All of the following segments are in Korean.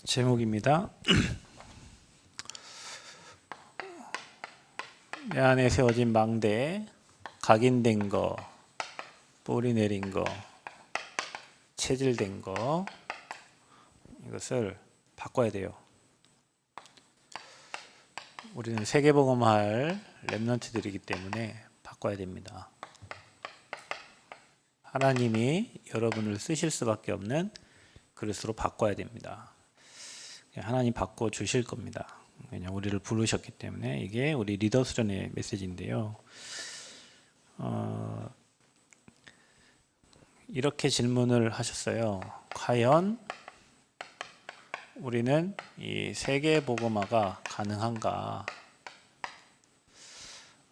제목입니다. 내 안에 세워진 망대, 각인된 거, 뿌리 내린 거, 체질된 거, 이것을 바꿔야 돼요. 우리는 세계복음할 렘넌트들이기 때문에 바꿔야 됩니다. 하나님이 여러분을 쓰실 수밖에 없는 그릇으로 바꿔야 됩니다. 하나님 바꿔 주실 겁니다. 그냥 우리를 부르셨기 때문에. 이게 우리 리더 수련의 메시지인데요. 이렇게 질문을 하셨어요. 과연 우리는 이 세계 복음화가 가능한가?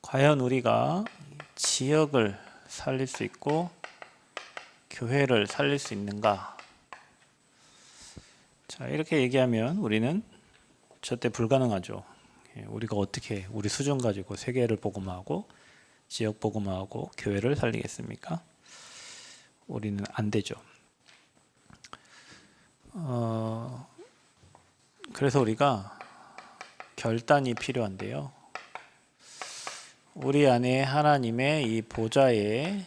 과연 우리가 지역을 살릴 수 있고 교회를 살릴 수 있는가? 자, 이렇게 얘기하면 우리는 절대 불가능하죠. 우리가 어떻게 우리 수준 가지고 세계를 복음화하고 지역 복음화하고 교회를 살리겠습니까? 우리는 안 되죠. 그래서 우리가 결단이 필요한데요. 우리 안에 하나님의 이 보좌에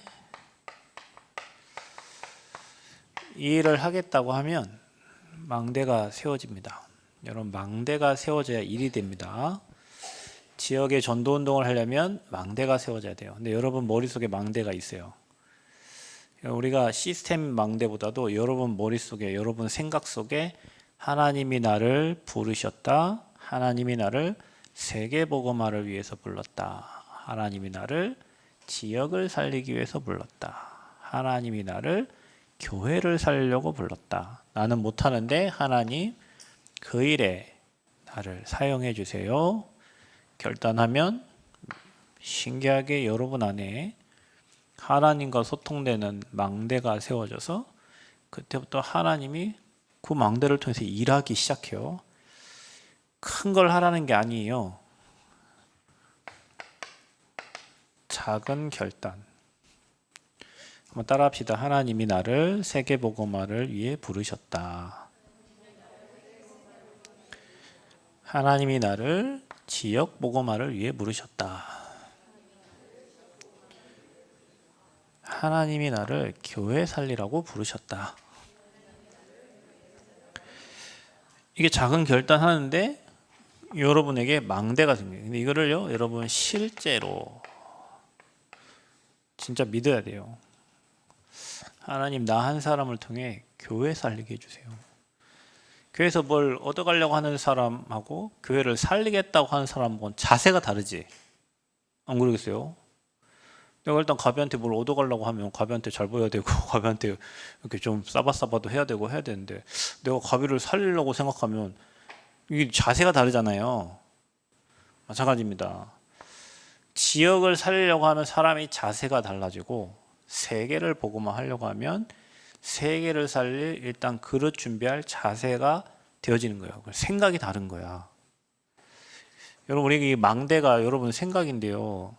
이 일을 하겠다고 하면 망대가 세워집니다. 여러분, 망대가 세워져야 일이 됩니다. 지역의 전도운동을 하려면 망대가 세워져야 돼요. 근데 여러분 머릿속에 망대가 있어요. 우리가 시스템 망대보다도 여러분 머릿속에, 여러분 생각 속에 하나님이 나를 부르셨다. 하나님이 나를 세계복음화를 위해서 불렀다. 하나님이 나를 지역을 살리기 위해서 불렀다. 하나님이 나를 교회를 살리려고 불렀다. 나는 못하는데 하나님 그 일에 나를 사용해 주세요. 결단하면 신기하게 여러분 안에 하나님과 소통되는 망대가 세워져서 그때부터 하나님이 그 망대를 통해서 일하기 시작해요. 큰 걸 하라는 게 아니에요. 작은 결단. 한번 따라합시다. 하나님이 나를 세계복음화를 위해 부르셨다. 하나님이 나를 지역복음화를 위해 부르셨다. 하나님이 나를 교회 살리라고 부르셨다. 이게 작은 결단하는데 여러분에게 망대가 생겨요. 근데 이거를요, 여러분 실제로 진짜 믿어야 돼요. 하나님, 나 한 사람을 통해 교회 살리게 해주세요. 교회에서 뭘 얻어가려고 하는 사람하고 교회를 살리겠다고 하는 사람하고는 자세가 다르지. 안 그러겠어요? 내가 일단 가비한테 뭘 얻어가려고 하면 가비한테 잘 보여야 되고 가비한테 이렇게 좀 싸바싸바도 해야 되고 해야 되는데, 내가 가비를 살리려고 생각하면 이게 자세가 다르잖아요. 마찬가지입니다. 지역을 살리려고 하는 사람이 자세가 달라지고, 세계를 복음화하려고 하면 세계를 살릴 일단 그릇 준비할 자세가 되어지는 거예요. 생각이 다른 거야. 여러분, 우리 이 망대가 여러분 생각인데요.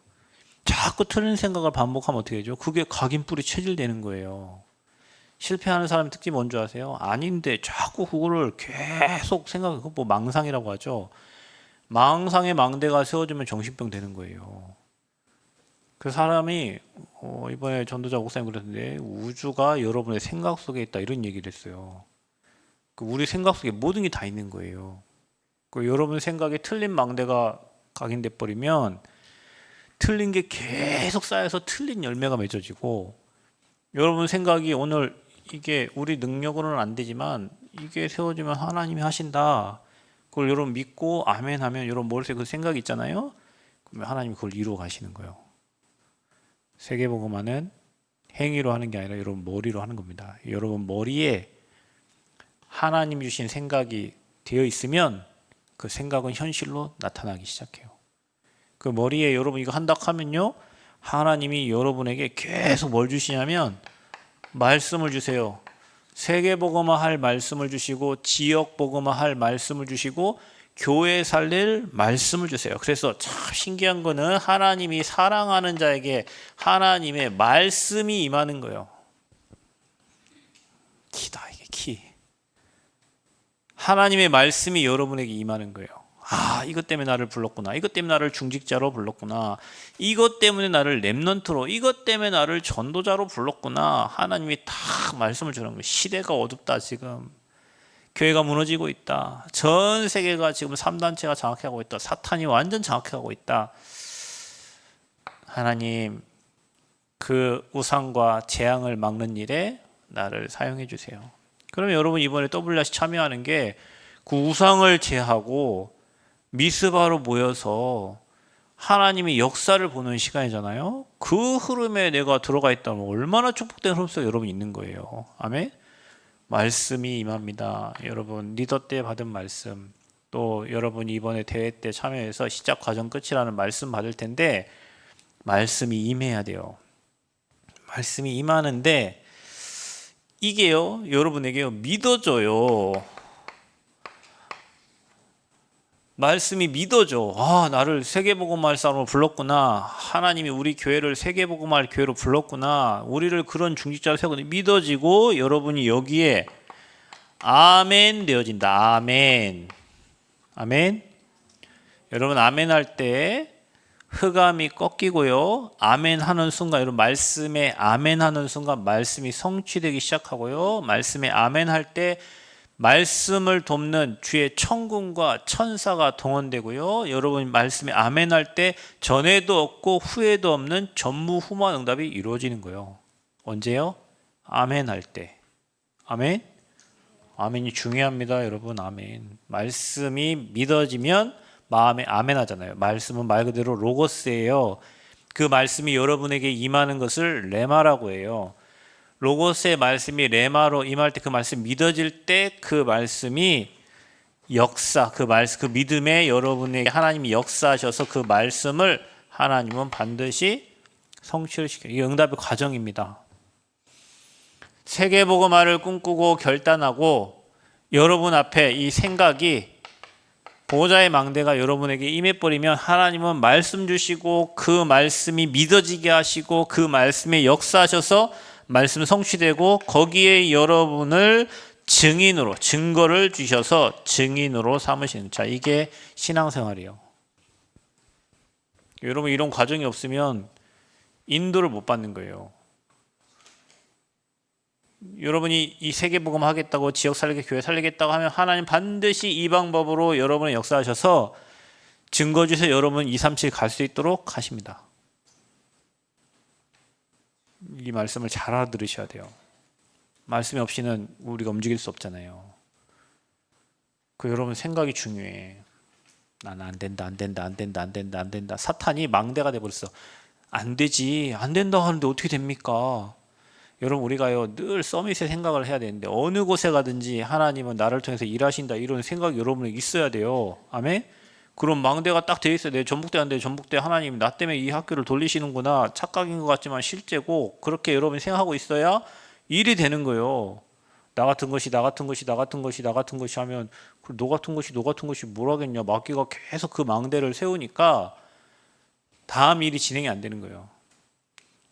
자꾸 틀린 생각을 반복하면 어떻게 되죠? 그게 각인뿌리 체질되는 거예요. 실패하는 사람의 특징이 뭔지 아세요? 아닌데 자꾸 그거를 계속 생각하고, 뭐 망상이라고 하죠. 망상의 망대가 세워지면 정신병 되는 거예요. 그 사람이 이번에 전도자 목사님 그랬는데, 우주가 여러분의 생각 속에 있다, 이런 얘기를 했어요. 우리 생각 속에 모든 게 다 있는 거예요. 여러분 생각에 틀린 망대가 각인돼 버리면 틀린 게 계속 쌓여서 틀린 열매가 맺어지고, 여러분 생각이 오늘 이게 우리 능력으로는 안 되지만 이게 세워지면 하나님이 하신다, 그걸 여러분 믿고 아멘 하면 여러분 머릿속에 그 생각이 있잖아요. 그러면 하나님이 그걸 이루어 가시는 거예요. 세계복음화는 행위로 하는 게 아니라 여러분 머리로 하는 겁니다. 여러분 머리에 하나님 주신 생각이 되어 있으면 그 생각은 현실로 나타나기 시작해요. 그 머리에 여러분 이거 한다 하면요, 하나님이 여러분에게 계속 뭘 주시냐면 말씀을 주세요. 세계복음화 할 말씀을 주시고, 지역복음화 할 말씀을 주시고, 교회 살릴 말씀을 주세요. 그래서 참 신기한 거는 하나님이 사랑하는 자에게 하나님의 말씀이 임하는 거예요. 키다, 이게 키. 하나님의 말씀이 여러분에게 임하는 거예요. 아, 이것 때문에 나를 불렀구나. 이것 때문에 나를 중직자로 불렀구나. 이것 때문에 나를 렘넌트로, 이것 때문에 나를 전도자로 불렀구나. 하나님이 다 말씀을 주는 거예요. 시대가 어둡다 지금. 교회가 무너지고 있다. 전 세계가 지금 3단체가 장악하고 있다. 사탄이 완전 장악하고 있다. 하나님, 그 우상과 재앙을 막는 일에 나를 사용해 주세요. 그러면 여러분 이번에 WRC 참여하는 게 그 우상을 제하고 미스바로 모여서 하나님의 역사를 보는 시간이잖아요. 그 흐름에 내가 들어가 있다면 얼마나 축복된 흐름 속에 여러분 있는 거예요. 아멘. 말씀이 임합니다. 여러분 리더 때 받은 말씀, 또 여러분이 이번에 대회 때 참여해서 시작 과정 끝이라는 말씀 받을 텐데, 말씀이 임해야 돼요. 말씀이 임하는데 이게요, 여러분에게요, 믿어져요. 말씀이 믿어져. 아, 나를 세계복음화사로 불렀구나. 하나님이 우리 교회를 세계복음화 교회로 불렀구나. 우리를 그런 중직자로 세우고 믿어지고, 여러분이 여기에 아멘 되어진다. 아멘. 아멘. 여러분 아멘 할 때 흑암이 꺾이고요. 아멘 하는 순간, 여러분 말씀에 아멘 하는 순간 말씀이 성취되기 시작하고요. 말씀에 아멘 할 때 말씀을 돕는 주의 천군과 천사가 동원되고요. 여러분 말씀에 아멘 할 때 전에도 없고 후에도 없는 전무후무한 응답이 이루어지는 거예요. 언제요? 아멘 할 때. 아멘. 아멘이 중요합니다, 여러분. 아멘. 말씀이 믿어지면 마음에 아멘 하잖아요. 말씀은 말 그대로 로고스예요. 그 말씀이 여러분에게 임하는 것을 레마라고 해요. 로고스의 말씀이 레마로 임할 때, 그 말씀 믿어질 때 그 말씀이 역사, 그 믿음에 여러분에게 하나님이 역사하셔서 그 말씀을 하나님은 반드시 성취를 시켜요. 이게 응답의 과정입니다. 세계복음화를 꿈꾸고 결단하고 여러분 앞에 이 생각이, 보호자의 망대가 여러분에게 임해버리면 하나님은 말씀 주시고 그 말씀이 믿어지게 하시고 그 말씀에 역사하셔서 말씀 성취되고 거기에 여러분을 증인으로, 증거를 주셔서 증인으로 삼으시는, 자, 이게 신앙생활이에요. 여러분 이런 과정이 없으면 인도를 못 받는 거예요. 여러분이 이 세계복음 하겠다고, 지역 살리게, 교회 살리겠다고 하면 하나님 반드시 이 방법으로 여러분의 역사하셔서 증거 주셔서 여러분 237 갈 수 있도록 하십니다. 이 말씀을 잘 알아들으셔야 돼요. 말씀이 없이는 우리가 움직일 수 없잖아요. 그 여러분 생각이 중요해. 나는 안 된다, 안 된다, 안 된다, 안 된다, 안 된다. 사탄이 망대가 돼버렸어. 안 되지, 안 된다 하는데 어떻게 됩니까? 여러분 우리가요 늘 서밋의 생각을 해야 되는데, 어느 곳에 가든지 하나님은 나를 통해서 일하신다, 이런 생각이 여러분에게 있어야 돼요. 아멘. 그런 망대가 딱 돼 있어요. 내 전북대 안 돼. 전북대 하나님 나 때문에 이 학교를 돌리시는구나. 착각인 것 같지만 실제고, 그렇게 여러분이 생각하고 있어야 일이 되는 거예요. 나 같은 것이, 나 같은 것이, 나 같은 것이, 나 같은 것이 하면 너 같은 것이, 너 같은 것이 뭘 하겠냐. 마귀가 계속 그 망대를 세우니까 다음 일이 진행이 안 되는 거예요.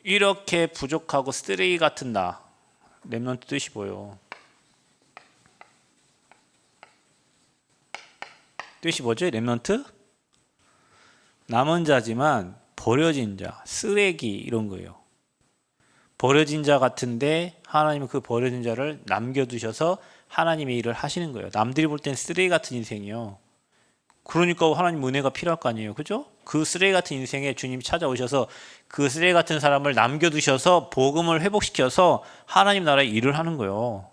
이렇게 부족하고 쓰레기 같은 나, 렘넌트 뜻이 뭐예요? 뜻이 뭐죠? 렘넌트? 남은 자지만 버려진 자, 쓰레기, 이런 거예요. 버려진 자 같은데 하나님은 그 버려진 자를 남겨두셔서 하나님의 일을 하시는 거예요. 남들이 볼 땐 쓰레기 같은 인생이요. 그러니까 하나님 은혜가 필요할 거 아니에요. 그죠? 그 쓰레기 같은 인생에 주님이 찾아오셔서 그 쓰레기 같은 사람을 남겨두셔서 복음을 회복시켜서 하나님 나라의 일을 하는 거예요.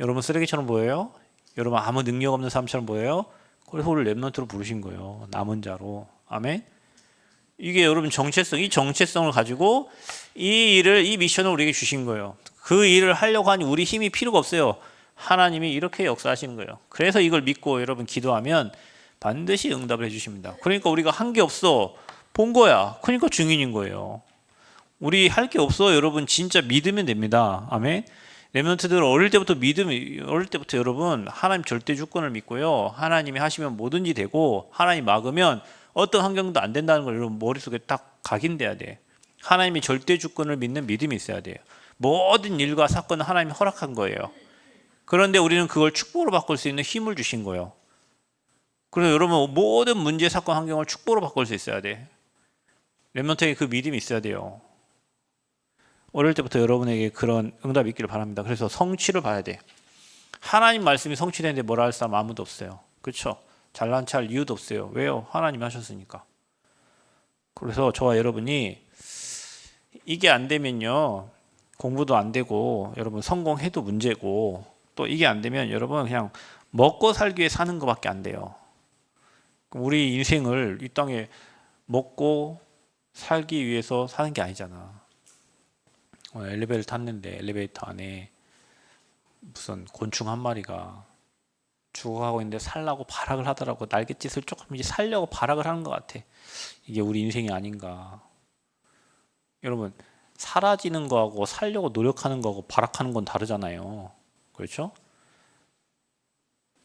여러분 쓰레기처럼 보여요? 여러분 아무 능력 없는 사람처럼 보여요? 그래서 우리를 렘넌트로 부르신 거예요. 남은 자로. 아멘. 이게 여러분 정체성, 이 정체성을 가지고 이 일을, 이 미션을 우리에게 주신 거예요. 그 일을 하려고 하니 우리 힘이 필요가 없어요. 하나님이 이렇게 역사하시는 거예요. 그래서 이걸 믿고 여러분 기도하면 반드시 응답을 해주십니다. 그러니까 우리가 한 게 없어, 본 거야. 그러니까 증인인 거예요. 우리 할 게 없어. 여러분 진짜 믿으면 됩니다. 아멘. 렘넌트들 어릴 때부터 여러분 하나님 절대 주권을 믿고요. 하나님이 하시면 뭐든지 되고, 하나님 막으면 어떤 환경도 안 된다는 걸 여러분 머릿속에 딱 각인돼야 돼. 하나님이 절대 주권을 믿는 믿음이 있어야 돼요. 모든 일과 사건은 하나님이 허락한 거예요. 그런데 우리는 그걸 축복으로 바꿀 수 있는 힘을 주신 거예요. 그래서 여러분 모든 문제, 사건, 환경을 축복으로 바꿀 수 있어야 돼. 렘넌트에게 그 믿음이 있어야 돼요. 어릴 때부터 여러분에게 그런 응답이 있기를 바랍니다. 그래서 성취를 봐야 돼. 하나님 말씀이 성취되는데 뭐라 할 사람 아무도 없어요. 그렇죠? 잘난 체할 이유도 없어요. 왜요? 하나님이 하셨으니까. 그래서 저와 여러분이 이게 안 되면요, 공부도 안 되고 여러분 성공해도 문제고, 또 이게 안 되면 여러분 그냥 먹고 살기 위해 사는 것밖에 안 돼요. 우리 인생을 이 땅에 먹고 살기 위해서 사는 게 아니잖아. 엘리베이터를 탔는데 엘리베이터 안에 무슨 곤충 한 마리가 죽어가고 있는데 살라고 발악을 하더라고. 날갯짓을 조금 이제 살려고 발악을 하는 것 같아. 이게 우리 인생이 아닌가. 여러분, 사라지는 거하고 살려고 노력하는 거하고 발악하는 건 다르잖아요. 그렇죠?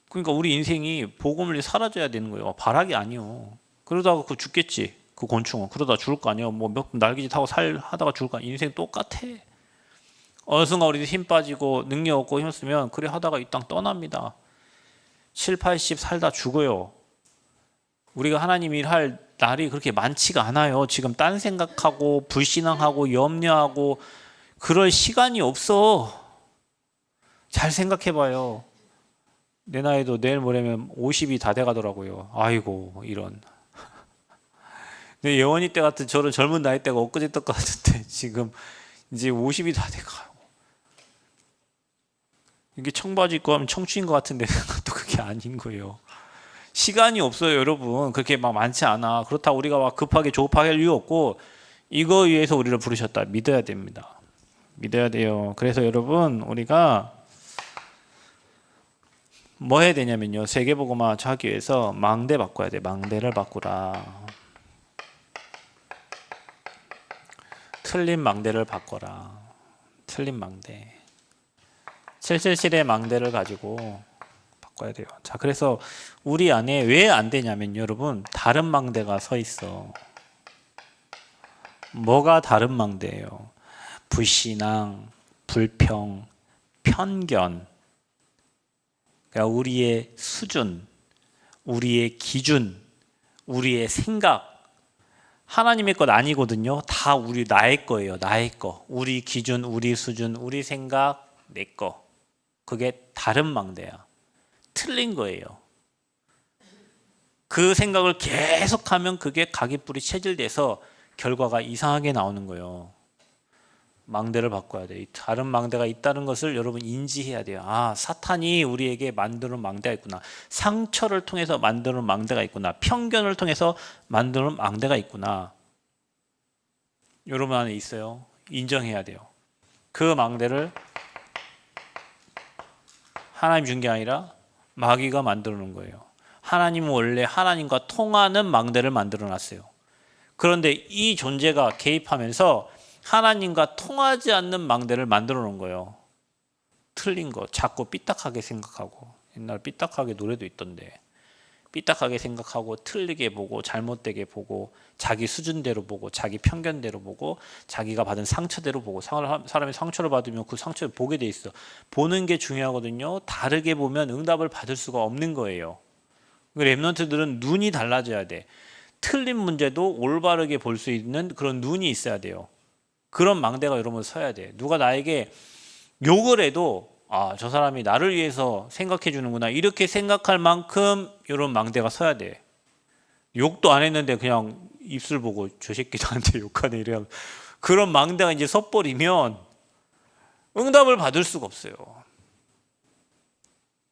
그러니까 우리 인생이 복음을 사라져야 되는 거예요. 발악이 아니요. 그러다가 그 죽겠지. 그 곤충은. 그러다 죽을 거 아니에요. 뭐 몇 날개짓 하고 하다가 죽을 거 아니에요. 인생 똑같아. 어느 순간 우리 힘 빠지고 능력 없고 힘쓰면 그래 하다가 이 땅 떠납니다. 7, 80 살다 죽어요. 우리가 하나님 일할 날이 그렇게 많지가 않아요. 지금 딴 생각하고 불신앙하고 염려하고 그럴 시간이 없어. 잘 생각해봐요. 내 나이도 내일 모레면 50이 다 돼가더라고요. 아이고 이런. 근데 예원이 때 같은 저런 젊은 나이 때가 엊그제 것 같은데 지금 이제 50이 다 돼가요. 이게 청바지 입고 하면 청춘인 것 같은데 또 그게 아닌 거예요. 시간이 없어요, 여러분. 그렇게 막 많지 않아. 그렇다고 우리가 막 급하게 조급하게 할 이유 없고, 이거 위해서 우리를 부르셨다. 믿어야 됩니다. 믿어야 돼요. 그래서 여러분, 우리가 뭐 해야 되냐면요, 세계복음화 하기 위해서 망대 바꿔야 돼. 망대를 바꾸라. 틀린 망대를 바꿔라. 틀린 망대. 777의 망대를 가지고 바꿔야 돼요. 자, 그래서 우리 안에 왜 안 되냐면 여러분, 다른 망대가 서 있어. 뭐가 다른 망대예요? 불신앙, 불평, 편견. 그러니까 우리의 수준, 우리의 기준, 우리의 생각. 하나님의 것 아니거든요. 다 나의 거예요. 나의 거. 우리 기준, 우리 수준, 우리 생각, 내 거. 그게 다른 망대야. 틀린 거예요. 그 생각을 계속하면 그게 가깃불이 체질돼서 결과가 이상하게 나오는 거예요. 망대를 바꿔야 돼. 다른 망대가 있다는 것을 여러분 인지해야 돼요. 아, 사탄이 우리에게 만드는 망대가 있구나. 상처를 통해서 만드는 망대가 있구나. 편견을 통해서 만드는 망대가 있구나. 여러분 안에 있어요. 인정해야 돼요. 그 망대를 하나님 준 게 아니라 마귀가 만들어 놓은 거예요. 하나님은 원래 하나님과 통하는 망대를 만들어 놨어요. 그런데 이 존재가 개입하면서 하나님과 통하지 않는 망대를 만들어 놓은 거예요. 틀린 거, 자꾸 삐딱하게 생각하고. 옛날 삐딱하게 노래도 있던데. 삐딱하게 생각하고 틀리게 보고 잘못되게 보고 자기 수준대로 보고 자기 편견대로 보고 자기가 받은 상처대로 보고 사람이 상처를 받으면 그 상처를 보게 돼 있어. 보는 게 중요하거든요. 다르게 보면 응답을 받을 수가 없는 거예요. 렘넌트들은 눈이 달라져야 돼. 틀린 문제도 올바르게 볼 수 있는 그런 눈이 있어야 돼요. 그런 망대가 여러분 서야 돼. 누가 나에게 욕을 해도 아, 저 사람이 나를 위해서 생각해 주는구나. 이렇게 생각할 만큼 이런 망대가 서야 돼. 욕도 안 했는데 그냥 입술 보고 저 새끼 나한테 욕하네 이래요. 그런 망대가 이제 섰버리면 응답을 받을 수가 없어요.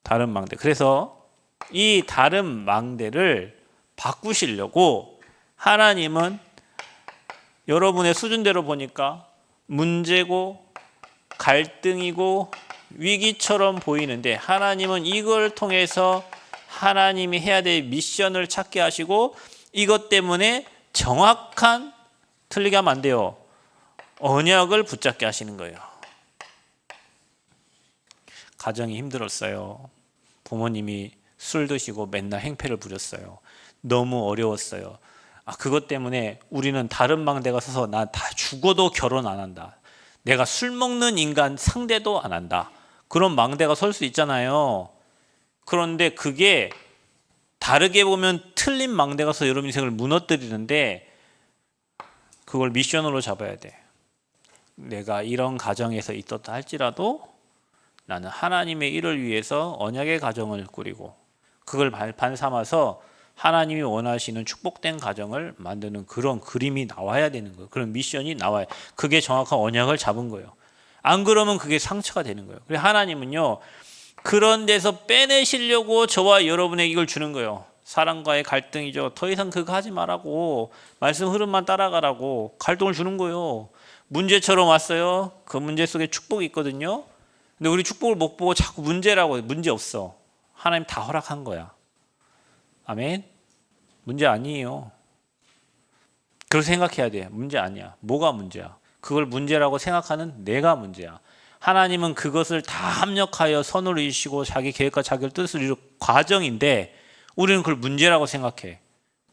다른 망대. 그래서 이 다른 망대를 바꾸시려고 하나님은 여러분의 수준대로 보니까 문제고 갈등이고 위기처럼 보이는데 하나님은 이걸 통해서 하나님이 해야 될 미션을 찾게 하시고 이것 때문에 정확한, 틀리게 하면 안 돼요, 언약을 붙잡게 하시는 거예요. 가정이 힘들었어요. 부모님이 술 드시고 맨날 행패를 부렸어요. 너무 어려웠어요. 그것 때문에 우리는 다른 망대가 서서 나 다 죽어도 결혼 안 한다. 내가 술 먹는 인간 상대도 안 한다. 그런 망대가 설 수 있잖아요. 그런데 그게 다르게 보면 틀린 망대가 서 여러분 인생을 무너뜨리는데 그걸 미션으로 잡아야 돼. 내가 이런 가정에서 있었다 할지라도 나는 하나님의 일을 위해서 언약의 가정을 꾸리고 그걸 발판 삼아서 하나님이 원하시는 축복된 가정을 만드는 그런 그림이 나와야 되는 거예요. 그런 미션이 나와요. 그게 정확한 언약을 잡은 거예요. 안 그러면 그게 상처가 되는 거예요. 그래서 하나님은요, 그런 데서 빼내시려고 저와 여러분에게 이걸 주는 거예요. 사랑과의 갈등이죠. 더 이상 그거 하지 말라고, 말씀 흐름만 따라가라고 갈등을 주는 거예요. 문제처럼 왔어요. 그 문제 속에 축복이 있거든요. 근데 우리 축복을 못 보고 자꾸 문제라고. 문제 없어. 하나님 다 허락한 거야. 아멘. 문제 아니에요. 그렇게 생각해야 돼. 문제 아니야. 뭐가 문제야? 그걸 문제라고 생각하는 내가 문제야. 하나님은 그것을 다 합력하여 선을 이루시고 자기 계획과 자기 뜻을 이룰 과정인데 우리는 그걸 문제라고 생각해.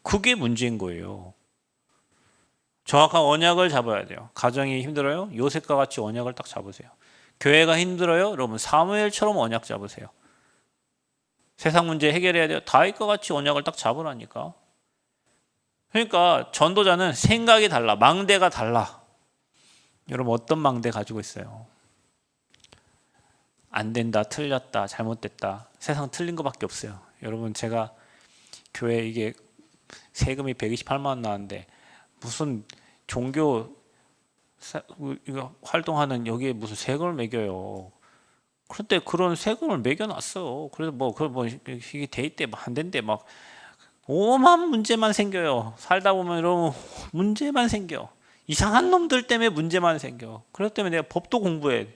그게 문제인 거예요. 정확한 언약을 잡아야 돼요. 가정이 힘들어요? 요셉과 같이 언약을 딱 잡으세요. 교회가 힘들어요? 여러분 사무엘처럼 언약 잡으세요. 세상 문제 해결해야 돼요? 다윗과 같이 언약을 딱 잡으라니까. 그러니까 전도자는 생각이 달라. 망대가 달라. 여러분 어떤 망대 가지고 있어요? 안 된다, 틀렸다, 잘못됐다. 세상 틀린 것밖에 없어요. 여러분 제가 교회 이게 세금이 128만 원 나왔는데 무슨 종교 이거 활동하는 여기에 무슨 세금을 매겨요. 그런데 그런 세금을 매겨놨어. 그래서 뭐 이게 돼 있대, 안 된대, 막 오만 문제만 생겨요. 살다 보면 여러분 문제만 생겨. 이상한 놈들 때문에 문제만 생겨. 그렇기 때문에 내가 법도 공부해.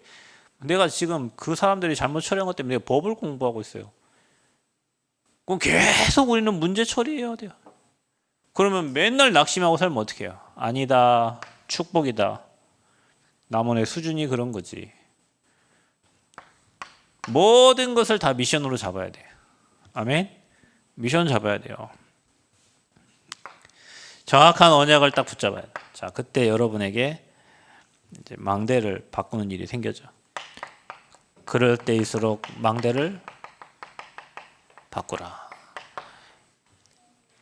내가 지금 그 사람들이 잘못 처리한 것 때문에 내가 법을 공부하고 있어요. 그럼 계속 우리는 문제 처리해야 돼요. 그러면 맨날 낙심하고 살면 어떻게 해요? 아니다, 축복이다. 남원의 수준이 그런 거지. 모든 것을 다 미션으로 잡아야 돼. 아멘? 미션 잡아야 돼요. 정확한 언약을 딱 붙잡아야 돼. 자, 그때 여러분에게 이제 망대를 바꾸는 일이 생겨져. 그럴 때일수록 망대를 바꾸라.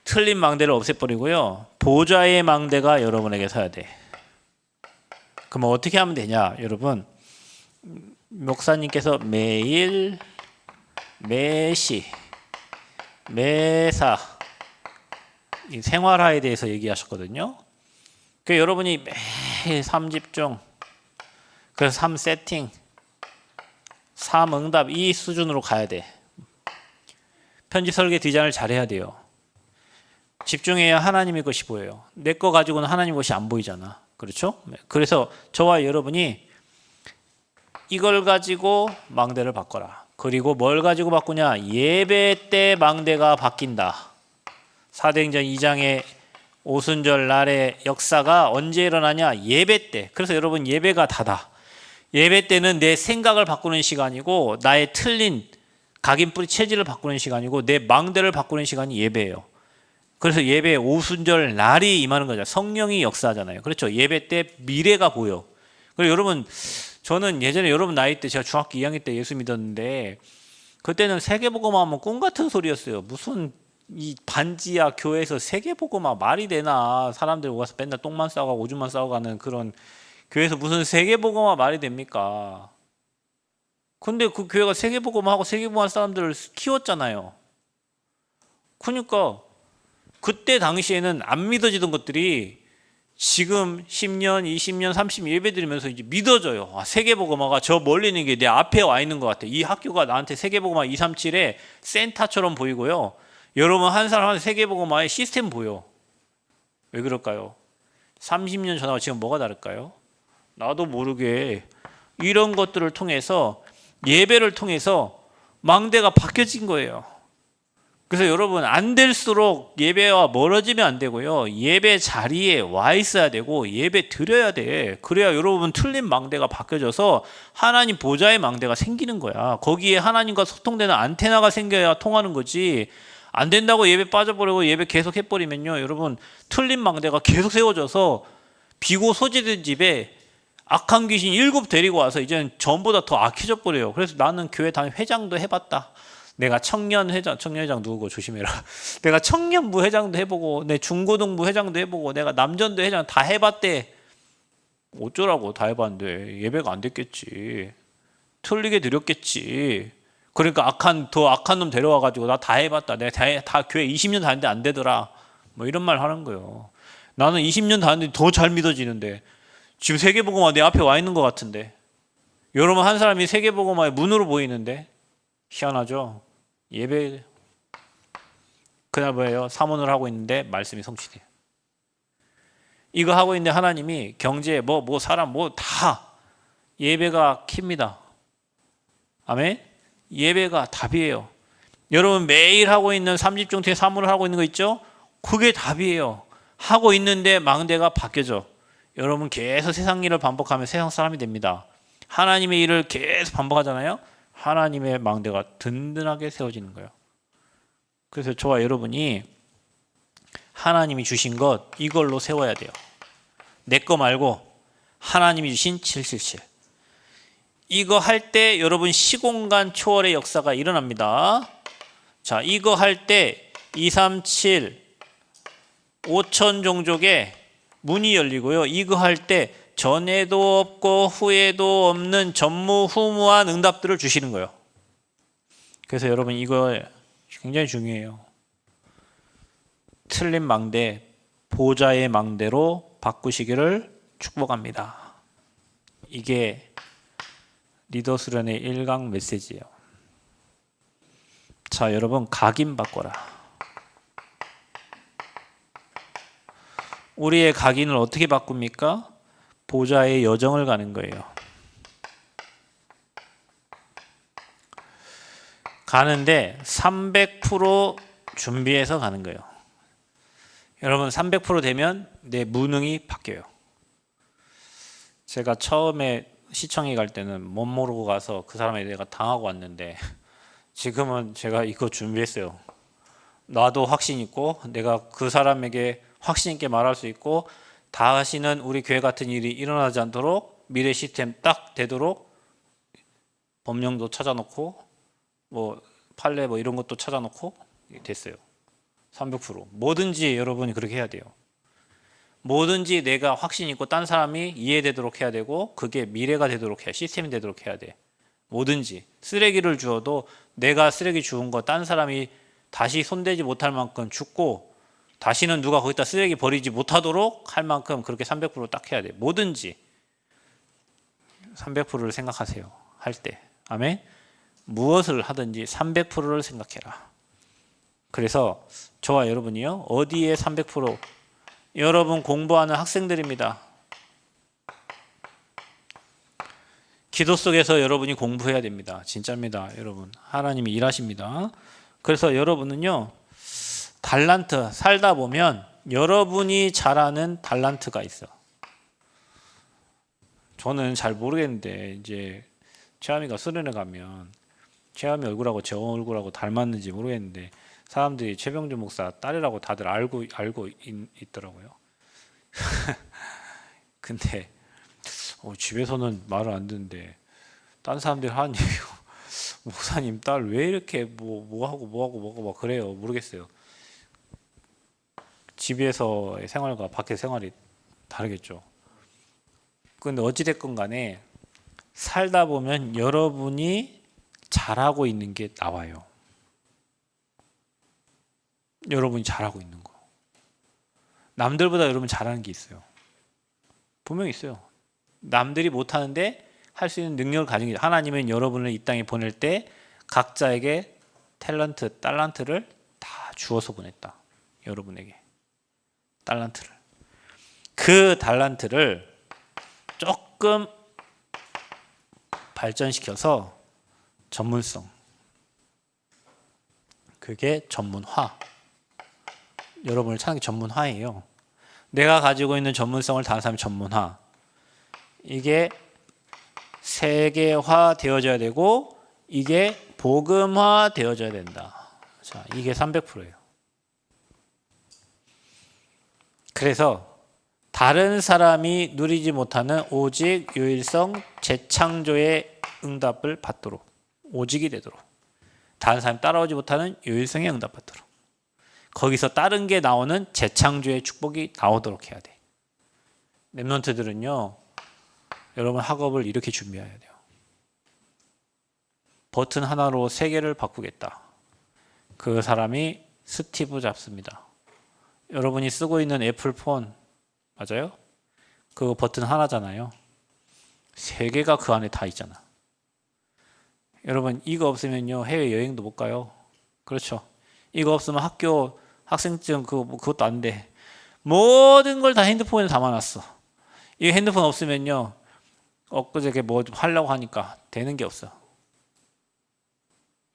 틀린 망대를 없애버리고요. 보좌의 망대가 여러분에게 서야 돼. 그럼 어떻게 하면 되냐? 여러분, 목사님께서 매일, 매시, 매사 이 생활화에 대해서 얘기하셨거든요. 그 여러분이 매일 3집중, 그래서 3세팅, 3응답 이 수준으로 가야 돼. 편집 설계 디자인을 잘해야 돼요. 집중해야 하나님의 것이 보여요. 내 거 가지고는 하나님의 것이 안 보이잖아. 그렇죠? 그래서 저와 여러분이 이걸 가지고 망대를 바꿔라. 그리고 뭘 가지고 바꾸냐? 예배 때 망대가 바뀐다. 사도행전 2장의 오순절 날의 역사가 언제 일어나냐? 예배 때. 그래서 여러분 예배가 다다. 예배 때는 내 생각을 바꾸는 시간이고 나의 틀린 각인뿌리 체질을 바꾸는 시간이고 내 망대를 바꾸는 시간이 예배예요. 그래서 예배 오순절 날이 임하는 거죠. 성령이 역사하잖아요. 그렇죠? 예배 때 미래가 보여. 그리고 여러분 저는 예전에 여러분 나이 때 제가 중학교 2학년 때 예수 믿었는데 그때는 세계복음화 하면 꿈 같은 소리였어요. 무슨 이 반지하 교회에서 세계복음화 말이 되나. 사람들 와서 맨날 똥만 싸고 오줌만 싸고 가는 그런 교회에서 무슨 세계복음화 말이 됩니까? 근데 그 교회가 세계복음화하고 세계복음화 사람들을 키웠잖아요. 그러니까 그때 당시에는 안 믿어지던 것들이 지금 10년, 20년, 30년 예배 드리면서 이제 믿어져요. 아, 세계복음화가 저 멀리 있는 게 내 앞에 와 있는 것 같아. 이 학교가 나한테 세계복음화 237의 센터처럼 보이고요. 여러분 한 사람한테 세계복음화의 시스템 보여. 왜 그럴까요? 30년 전하고 지금 뭐가 다를까요? 나도 모르게 이런 것들을 통해서 예배를 통해서 망대가 바뀌어진 거예요. 그래서 여러분 안 될수록 예배와 멀어지면 안 되고요. 예배 자리에 와 있어야 되고 예배 드려야 돼. 그래야 여러분 틀린 망대가 바뀌어져서 하나님 보좌의 망대가 생기는 거야. 거기에 하나님과 소통되는 안테나가 생겨야 통하는 거지. 안 된다고 예배 빠져버리고 예배 계속 해버리면요. 여러분 틀린 망대가 계속 세워져서 비고 소지된 집에 악한 귀신 7 데리고 와서 이제는 전보다 더 악해져 버려요. 그래서 나는 교회 다니 회장도 해봤다. 내가 청년회장 누구고 조심해라. 내가 청년부 회장도 해보고 내 중고등부 회장도 해보고 내가 남전도 회장 다 해봤대. 어쩌라고 다 해봤는데 예배가 안 됐겠지. 틀리게 드렸겠지. 그러니까 더 악한 놈 데려와가지고 나 다 해봤다. 내가 다 교회 20년 다녔는데 안 되더라. 뭐 이런 말 하는 거예요. 나는 20년 다녔는데 더 잘 믿어지는데 지금 세계복음화 내 앞에 와 있는 것 같은데 여러분 한 사람이 세계복음화의 문으로 보이는데 희한하죠. 예배 그날 뭐예요? 사문을 하고 있는데 말씀이 성취돼요. 이거 하고 있는데 하나님이 경제 사람 다 예배가 킵니다. 아멘. 예배가 답이에요. 여러분 매일 하고 있는 30중퇴 사문을 하고 있는 거 있죠? 그게 답이에요. 하고 있는데 망대가 바뀌어져. 여러분 계속 세상 일을 반복하면 세상 사람이 됩니다. 하나님의 일을 계속 반복하잖아요. 하나님의 망대가 든든하게 세워지는 거예요. 그래서 저와 여러분이 하나님이 주신 것 이걸로 세워야 돼요. 내 거 말고 하나님이 주신 777. 이거 할 때 여러분 시공간 초월의 역사가 일어납니다. 자, 이거 할 때 237 5천 종족의 문이 열리고요. 이거 할 때 전에도 없고 후에도 없는 전무후무한 응답들을 주시는 거예요. 그래서 여러분 이거 굉장히 중요해요. 틀린 망대, 보좌의 망대로 바꾸시기를 축복합니다. 이게 리더 수련의 1강 메시지예요. 자, 여러분 각인 바꿔라. 우리의 각인을 어떻게 바꿉니까? 보좌의 여정을 가는 거예요. 가는데 300% 준비해서 가는 거예요. 여러분 300% 되면 내 무능이 바뀌어요. 제가 처음에 시청에 갈 때는 못 모르고 가서 그 사람에 내가 당하고 왔는데 지금은 제가 이거 준비했어요. 나도 확신 있고 내가 그 사람에게 확신 있게 말할 수 있고 다시는 우리 교회 같은 일이 일어나지 않도록 미래 시스템 딱 되도록 법령도 찾아놓고 판례 이런 것도 찾아놓고 됐어요. 300% 뭐든지 여러분이 그렇게 해야 돼요. 뭐든지 내가 확신 있고 딴 사람이 이해되도록 해야 되고 그게 미래가 되도록 해야 시스템이 되도록 해야 돼. 뭐든지 쓰레기를 주어도 내가 쓰레기 주운 거 딴 사람이 다시 손대지 못할 만큼 줍고 다시는 누가 거기다 쓰레기 버리지 못하도록 할 만큼 그렇게 300% 딱 해야 돼. 뭐든지 300%를 생각하세요. 할 때. 아멘. 무엇을 하든지 300%를 생각해라. 그래서 저와 여러분이요. 어디에 300%? 여러분 공부하는 학생들입니다. 기도 속에서 여러분이 공부해야 됩니다. 진짜입니다. 여러분. 하나님이 일하십니다. 그래서 여러분은요. 달란트 살다 보면 여러분이 잘하는 달란트가 있어. 저는 잘 모르겠는데 이제 최하미가 수련회 가면 최하미 얼굴하고 제 얼굴하고 닮았는지 모르겠는데 사람들이 최병준 목사 딸이라고 다들 알고 있더라고요. 근데 집에서는 말을 안 듣는데 딴 사람들이 하는 얘기고 목사님 딸 왜 이렇게 뭐하고 막 그래요. 모르겠어요. 집에서의 생활과 밖의 생활이 다르겠죠. 근데 어찌됐건 간에 살다 보면 여러분이 잘하고 있는 게 나와요. 여러분이 잘하고 있는 거. 남들보다 여러분 잘하는 게 있어요. 분명히 있어요. 남들이 못하는데 할 수 있는 능력을 가진 게 하나님은 여러분을 이 땅에 보낼 때 각자에게 달란트를 다 주어서 보냈다. 여러분에게 달란트를. 그 달란트를 조금 발전시켜서 전문성. 그게 전문화. 여러분을 찾는 게 전문화예요. 내가 가지고 있는 전문성을 다른 사람이 전문화. 이게 세계화 되어져야 되고 이게 복음화 되어져야 된다. 자, 이게 300%예요. 그래서 다른 사람이 누리지 못하는 오직 유일성 재창조의 응답을 받도록, 오직이 되도록, 다른 사람이 따라오지 못하는 유일성의 응답 받도록, 거기서 다른 게 나오는 재창조의 축복이 나오도록 해야 돼. 랩런트들은요, 여러분 학업을 이렇게 준비해야 돼요. 버튼 하나로 세계를 바꾸겠다. 그 사람이 스티브 잡스입니다. 여러분이 쓰고 있는 애플폰 맞아요? 그 버튼 하나잖아요. 세계가 그 안에 다 있잖아. 여러분 이거 없으면요 해외여행도 못 가요. 그렇죠? 이거 없으면 학교 학생증 그것도 안 돼. 모든 걸 다 핸드폰에 담아놨어. 이 핸드폰 없으면요 엊그저께 뭐 좀 하려고 하니까 되는 게 없어.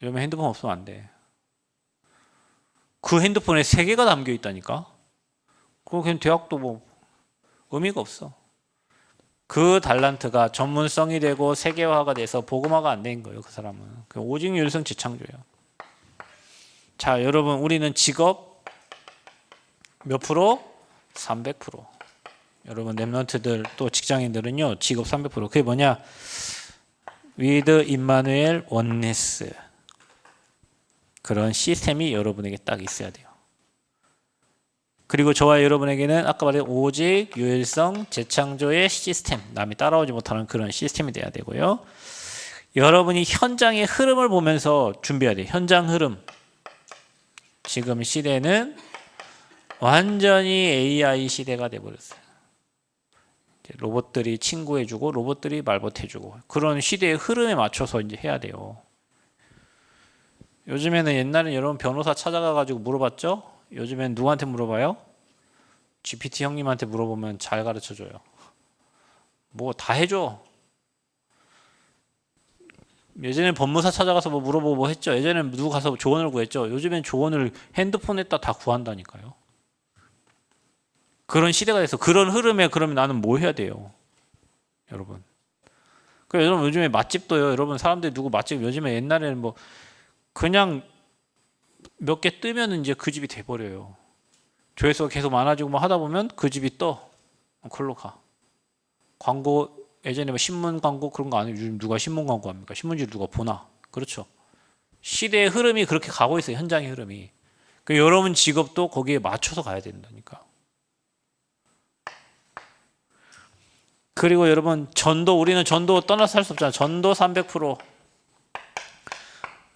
여러분 핸드폰 없으면 안 돼. 그 핸드폰에 세계가 담겨 있다니까. 그럼 대학도 뭐 의미가 없어. 그 달란트가 전문성이 되고 세계화가 돼서 복음화가 안 된 거예요. 그 사람은. 오직 유일성 재창조예요. 자, 여러분 우리는 직업 몇 프로? 300%. 여러분 랩런트들 또 직장인들은요 직업 300%. 그게 뭐냐? with 임마누엘 원네스. 그런 시스템이 여러분에게 딱 있어야 돼요. 그리고 저와 여러분에게는 아까 말한 오직 유일성 재창조의 시스템, 남이 따라오지 못하는 그런 시스템이 돼야 되고요. 여러분이 현장의 흐름을 보면서 준비해야 돼요. 현장 흐름. 지금 시대는 완전히 AI 시대가 돼버렸어요. 로봇들이 친구해주고 로봇들이 말벗해주고 그런 시대의 흐름에 맞춰서 이제 해야 돼요. 요즘에는 옛날에 여러분 변호사 찾아가가지고 물어봤죠? 요즘엔 누구한테 물어봐요? GPT 형님한테 물어보면 잘 가르쳐줘요. 뭐 다 해줘. 예전엔 법무사 찾아가서 뭐 물어보고 뭐 했죠. 예전엔 누구 가서 조언을 구했죠. 요즘엔 조언을 핸드폰에다 다 구한다니까요. 그런 시대가 돼서 그런 흐름에 그러면 나는 뭐 해야 돼요? 여러분. 그래서 여러분 요즘에 맛집도요. 여러분 사람들이 누구 맛집 요즘에 옛날에는 뭐 그냥 몇 개 뜨면 이제 그 집이 돼버려요. 조회수가 계속 많아지고 뭐 하다 보면 그 집이 떠. 그걸로 가. 광고 예전에 뭐 신문 광고 그런 거 안 해요. 요즘 누가 신문 광고 합니까? 신문지를 누가 보나? 그렇죠. 시대의 흐름이 그렇게 가고 있어요. 현장의 흐름이. 그 여러분 직업도 거기에 맞춰서 가야 된다니까. 그리고 여러분 전도 우리는 전도 떠나서 할 수 없잖아요. 전도 300%.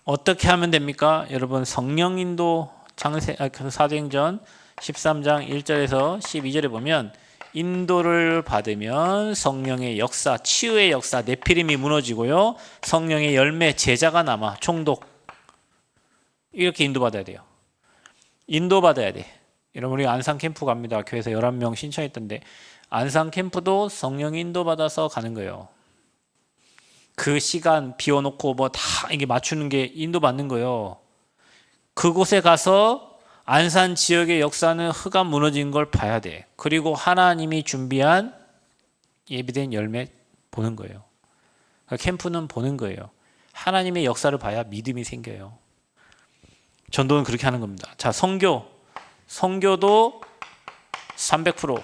어떻게 하면 됩니까? 여러분 성령 인도 사도행전 13장 1절에서 12절에 보면 인도를 받으면 성령의 역사, 치유의 역사, 네피림이 무너지고요. 성령의 열매, 제자가 남아, 총독. 이렇게 인도받아야 돼요. 인도받아야 돼. 여러분 우리 안산 캠프 갑니다. 교회에서 11명 신청했던데 안산 캠프도 성령 인도받아서 가는 거예요. 그 시간 비워놓고 뭐 다 이게 맞추는 게 인도받는 거예요. 그곳에 가서 안산 지역의 역사는 흑암 무너진 걸 봐야 돼. 그리고 하나님이 준비한 예비된 열매 보는 거예요. 그러니까 캠프는 보는 거예요. 하나님의 역사를 봐야 믿음이 생겨요. 전도는 그렇게 하는 겁니다. 자, 선교도 300%.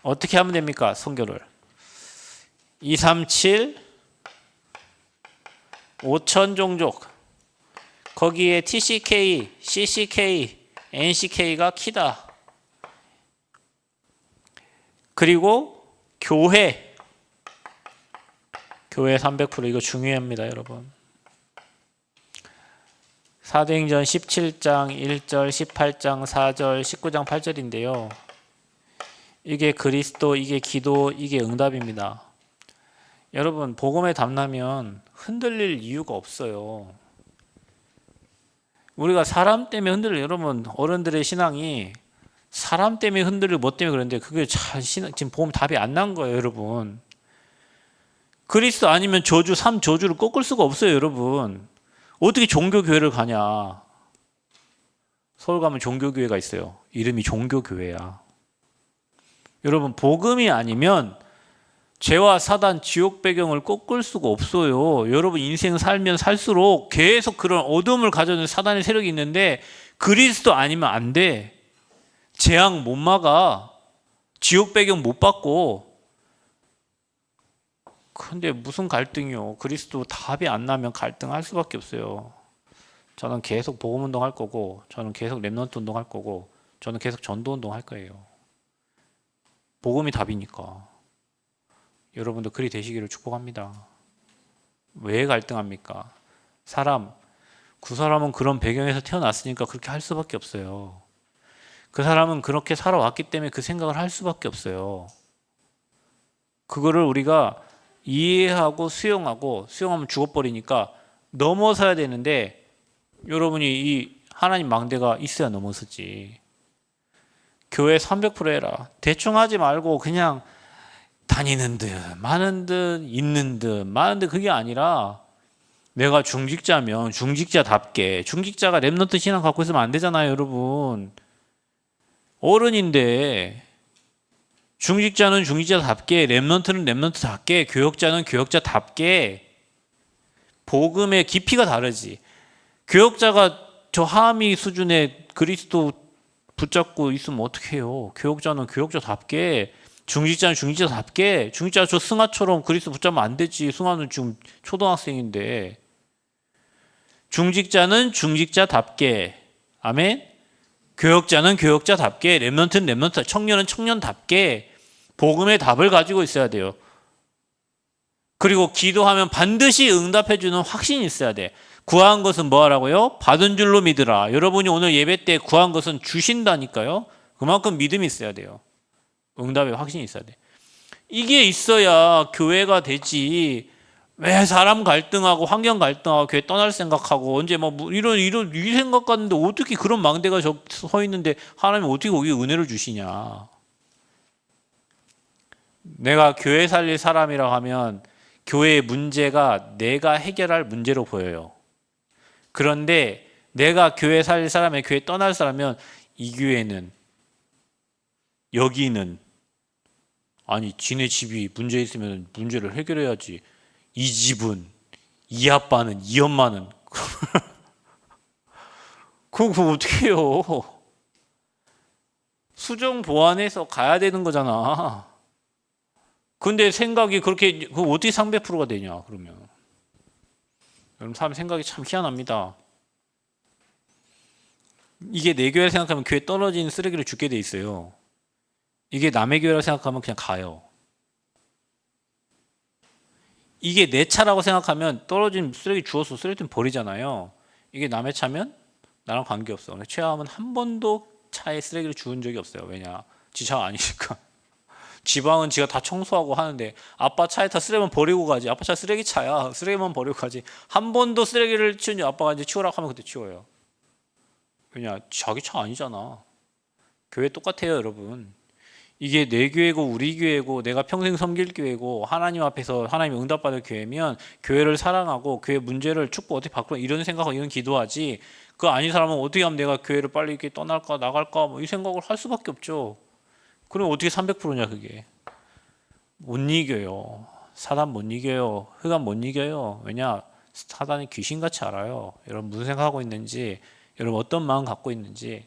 어떻게 하면 됩니까? 선교를 237 5천 종족 거기에 TCK, CCK, NCK가 키다. 그리고 교회 300% 이거 중요합니다, 여러분. 사도행전 17장 1절, 18장 4절, 19장 8절인데요. 이게 그리스도, 이게 기도, 이게 응답입니다. 여러분 복음에 담나면 흔들릴 이유가 없어요. 우리가 사람 때문에 흔들려. 여러분 어른들의 신앙이 사람 때문에 흔들리고 뭐 때문에 그런데 그게 지금 복음 답이 안 난 거예요, 여러분. 그리스도 아니면 저주 3저주를 꺾을 수가 없어요, 여러분. 어떻게 종교교회를 가냐. 서울 가면 종교교회가 있어요. 이름이 종교교회야. 여러분 복음이 아니면 죄와 사단, 지옥 배경을 꺾을 수가 없어요. 여러분 인생 살면 살수록 계속 그런 어둠을 가져오는 사단의 세력이 있는데 그리스도 아니면 안 돼. 재앙 못 막아. 지옥 배경 못 받고. 근데 무슨 갈등이요? 그리스도 답이 안 나면 갈등할 수밖에 없어요. 저는 계속 복음 운동할 거고, 저는 계속 렘넌트 운동할 거고, 저는 계속 전도 운동할 거예요. 복음이 답이니까. 여러분도 그리 되시기를 축복합니다. 왜 갈등합니까? 그 사람은 그런 배경에서 태어났으니까 그렇게 할 수밖에 없어요. 그 사람은 그렇게 살아왔기 때문에 그 생각을 할 수밖에 없어요. 그거를 우리가 이해하고 수용하면 죽어버리니까 넘어서야 되는데, 여러분이 이 하나님 망대가 있어야 넘어서지. 교회 300% 해라. 대충 하지 말고 그냥 다니는 듯 많은 듯 있는 듯 많은 듯, 그게 아니라 내가 중직자면 중직자답게, 중직자가 렘넌트 신앙 갖고 있으면 안 되잖아요, 여러분. 어른인데 중직자는 중직자답게, 렘넌트는 렘넌트답게, 교역자는 교역자답게. 복음의 깊이가 다르지. 교역자가 저 하미 수준의 그리스도 붙잡고 있으면 어떡해요. 교역자는 교역자답게, 중직자는 중직자답게. 중직자 저 승하처럼 그리스도 붙잡으면 안 되지. 승하는 지금 초등학생인데. 중직자는 중직자답게, 아멘. 교역자는 교역자답게, 렘넌트는 렘넌트, 청년은 청년답게 복음의 답을 가지고 있어야 돼요. 그리고 기도하면 반드시 응답해주는 확신이 있어야 돼. 구한 것은 뭐 하라고요? 받은 줄로 믿으라. 여러분이 오늘 예배 때 구한 것은 주신다니까요. 그만큼 믿음이 있어야 돼요. 응답의 확신이 있어야 돼. 이게 있어야 교회가 되지. 왜 사람 갈등하고 환경 갈등하고 교회 떠날 생각하고 언제 이런 이 생각 같는데 어떻게 그런 망대가 서 있는데 하나님이 어떻게 거기에 은혜를 주시냐. 내가 교회 살릴 사람이라 하면 교회의 문제가 내가 해결할 문제로 보여요. 그런데 내가 교회 살릴 사람이 교회 떠날 사람이면 이 교회는, 여기는, 아니 지네 집이 문제 있으면 문제를 해결해야지. 이 집은, 이 아빠는, 이 엄마는 그거 어떻게 해요? 수정 보완해서 가야 되는 거잖아. 근데 생각이 그렇게, 그거 어떻게 300%가 되냐 그러면. 여러분 사람 생각이 참 희한합니다. 이게 내 교회를 생각하면 교회 떨어진 쓰레기를 줍게 돼 있어요. 이게 남의 교회라고 생각하면 그냥 가요. 이게 내 차라고 생각하면 떨어진 쓰레기 주워서 쓰레기통 버리잖아요. 이게 남의 차면 나랑 관계없어. 최하함은 한 번도 차에 쓰레기를 주운 적이 없어요. 왜냐? 지 차가 아니니까. 지방은 지가 다 청소하고 하는데 아빠 차에 다 쓰레기만 버리고 가지. 아빠 차 쓰레기 차야. 쓰레기만 버리고 가지. 한 번도 쓰레기를 치우니 아빠가 이제 치우라고 하면 그때 치워요. 왜냐? 자기 차 아니잖아. 교회 똑같아요, 여러분. 이게 내 교회고 우리 교회고 내가 평생 섬길 교회고 하나님 앞에서 하나님 응답받을 교회면 교회를 사랑하고 교회 문제를 축복 어떻게 바꾸라 이런 생각하고 이런 기도하지. 그거 아닌 사람은 어떻게 하면 내가 교회를 빨리 이렇게 떠날까 나갈까 이 생각을 할 수밖에 없죠. 그럼 어떻게 300%냐 그게. 못 이겨요. 사단 못 이겨요. 흑암 못 이겨요. 왜냐? 사단이 귀신같이 알아요. 여러분 무슨 생각하고 있는지, 여러분 어떤 마음 갖고 있는지.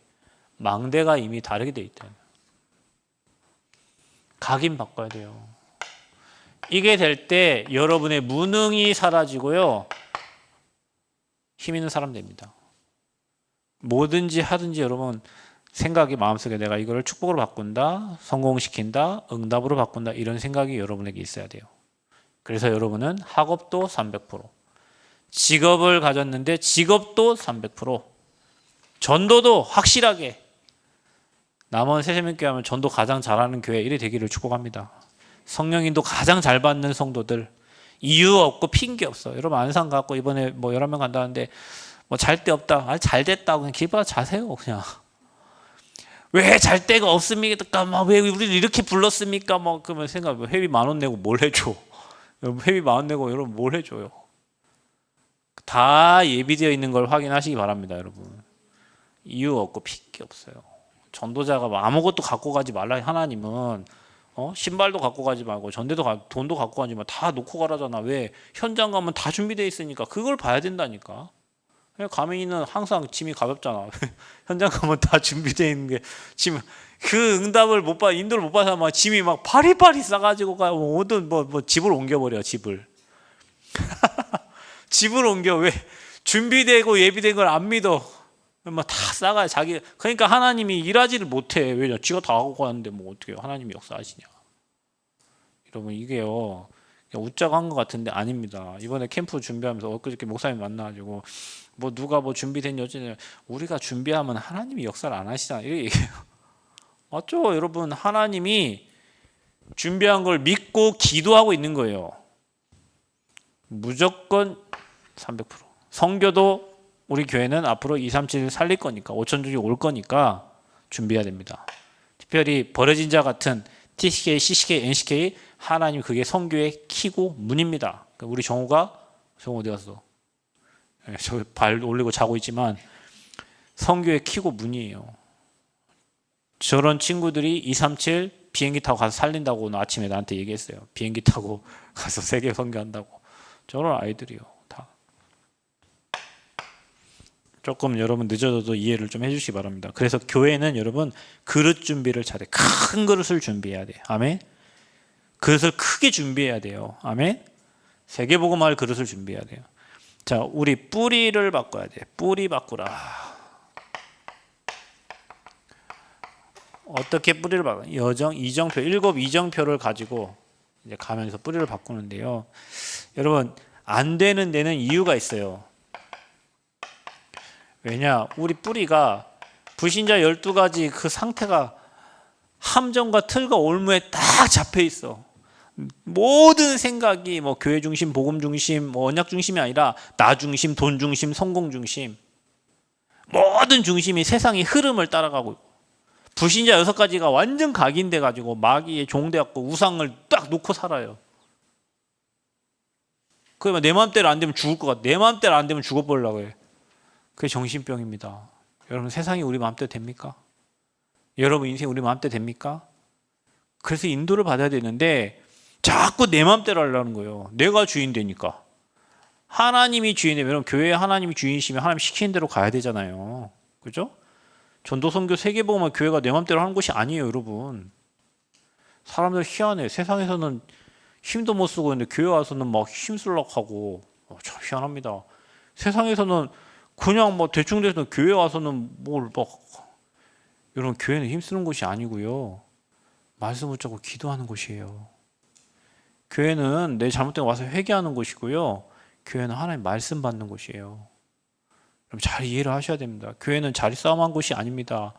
망대가 이미 다르게 돼 있다. 각인 바꿔야 돼요. 이게 될 때 여러분의 무능이 사라지고요. 힘 있는 사람 됩니다. 뭐든지 하든지 여러분 생각이 마음속에 내가 이거를 축복으로 바꾼다, 성공시킨다, 응답으로 바꾼다 이런 생각이 여러분에게 있어야 돼요. 그래서 여러분은 학업도 300%, 직업을 가졌는데 직업도 300%, 전도도 확실하게. 남원 새세민교회 하면 전도 가장 잘하는 교회 이래 되기를 축복합니다. 성령인도 가장 잘 받는 성도들, 이유 없고 핑계 없어. 여러분 안산 갖고 이번에 11명 간다는데 잘 데 없다. 잘 됐다고 그냥 기뻐 자세요. 그냥 왜 잘 데가 없습니까? 왜 우리를 이렇게 불렀습니까? 그러면 생각, 회비 10,000원 내고 뭘 해줘? 회비 10,000원 내고 여러분 뭘 해줘요? 다 예비되어 있는 걸 확인하시기 바랍니다, 여러분. 이유 없고 핑계 없어요. 전도자가 아무것도 갖고 가지 말라. 하나님은 신발도 갖고 가지 말고 돈도 갖고 가지 말고 다 놓고 가라잖아. 왜? 현장 가면 다 준비되어 있으니까 그걸 봐야 된다니까. 가면이는 항상 짐이 가볍잖아. 현장 가면 다 준비되어 있는 게 짐. 그 응답을 못 받, 인도를 못 받아서 막 짐이 막 파리파리 싸가지고 가. 모든 뭐 집을 옮겨버려 집을. 집을 옮겨. 왜? 준비되고 예비된 걸 안 믿어. 막 다 싸가요 자기. 그러니까 하나님이 일하지를 못해. 왜냐? 지가 다 하고 가는데 뭐 어떻게 하나님이 역사하시냐. 여러분 이게요. 그냥 웃자고 한 것 같은데 아닙니다. 이번에 캠프 준비하면서 엊그저께 목사님 만나가지고 뭐 누가 뭐 준비된 여전히 우리가 준비하면 하나님이 역사를 안 하시잖아. 이렇게 얘기해요. 맞죠? 여러분 하나님이 준비한 걸 믿고 기도하고 있는 거예요. 무조건 300%. 성교도 우리 교회는 앞으로 237 살릴 거니까 5천족이 올 거니까 준비해야 됩니다. 특별히 버려진 자 같은 TCK, CCK, NCK 하나님 그게 성교의 키고 문입니다. 우리 정우 어디 갔어? 저 발 올리고 자고 있지만 성교의 키고 문이에요. 저런 친구들이 237 비행기 타고 가서 살린다고 오늘 아침에 나한테 얘기했어요. 비행기 타고 가서 세계 선교한다고. 저런 아이들이요. 다. 조금 여러분 늦어도 이해를 좀 해주시기 바랍니다. 그래서 교회는 여러분 그릇 준비를 잘해. 큰 그릇을 준비해야 돼. 아멘. 그릇을 크게 준비해야 돼요. 아멘. 세계복음할 그릇을 준비해야 돼요. 자, 우리 뿌리를 바꿔야 돼. 뿌리 바꾸라. 어떻게 뿌리를 바꿔? 이정표, 7 이정표를 가지고 이제 가면서 뿌리를 바꾸는데요. 여러분 안 되는 데는 이유가 있어요. 왜냐? 우리 뿌리가 불신자 12가지 그 상태가 함정과 틀과 올무에 딱 잡혀 있어. 모든 생각이 뭐 교회 중심, 복음 중심, 뭐 언약 중심이 아니라 나 중심, 돈 중심, 성공 중심. 모든 중심이 세상의 흐름을 따라가고 있고. 불신자 6가지가 완전 각인돼 가지고 마귀의 종되었고 우상을 딱 놓고 살아요. 그러면 내 마음대로 안 되면 죽을 것 같아. 내 마음대로 안 되면 죽어버리려고 해. 그게 정신병입니다. 여러분 세상이 우리 마음대로 됩니까? 여러분 인생 우리 마음대로 됩니까? 그래서 인도를 받아야 되는데 자꾸 내 마음대로 하려는 거예요. 내가 주인 되니까. 하나님이 주인이면 교회에 하나님이 주인이시면 하나님 시키는 대로 가야 되잖아요. 그죠? 전도 선교 세계복음은 교회가 내 마음대로 하는 곳이 아니에요, 여러분. 사람들 희한해. 세상에서는 힘도 못 쓰고 있는데 교회 와서는 막 힘쓰려고 하고 참 희한합니다. 세상에서는 그냥 뭐 대충 교회 와서는 뭘 막 여러분 교회는 힘쓰는 곳이 아니고요. 말씀 붙잡고 기도하는 곳이에요. 교회는 내 잘못된 와서 회개하는 곳이고요. 교회는 하나님 말씀 받는 곳이에요. 여러분 잘 이해를 하셔야 됩니다. 교회는 자리 싸움한 곳이 아닙니다.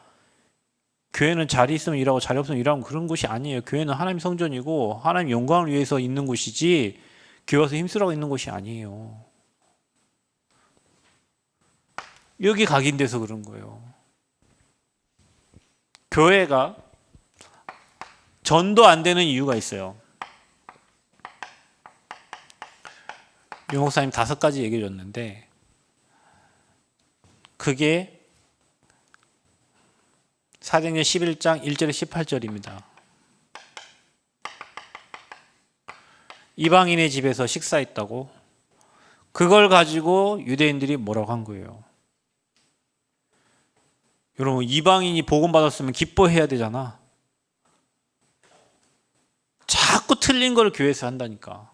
교회는 자리 있으면 일하고 자리 없으면 일하고 그런 곳이 아니에요. 교회는 하나님 성전이고 하나님 영광을 위해서 있는 곳이지 교회 와서 힘쓰라고 있는 곳이 아니에요. 여기 각인돼서 그런 거예요. 교회가 전도 안 되는 이유가 있어요. 유 목사님 5가지 얘기해 줬는데 그게 사도행전 11장 1절에 18절입니다. 이방인의 집에서 식사했다고 그걸 가지고 유대인들이 뭐라고 한 거예요. 여러분 이방인이 복음 받았으면 기뻐해야 되잖아. 자꾸 틀린 걸 교회에서 한다니까.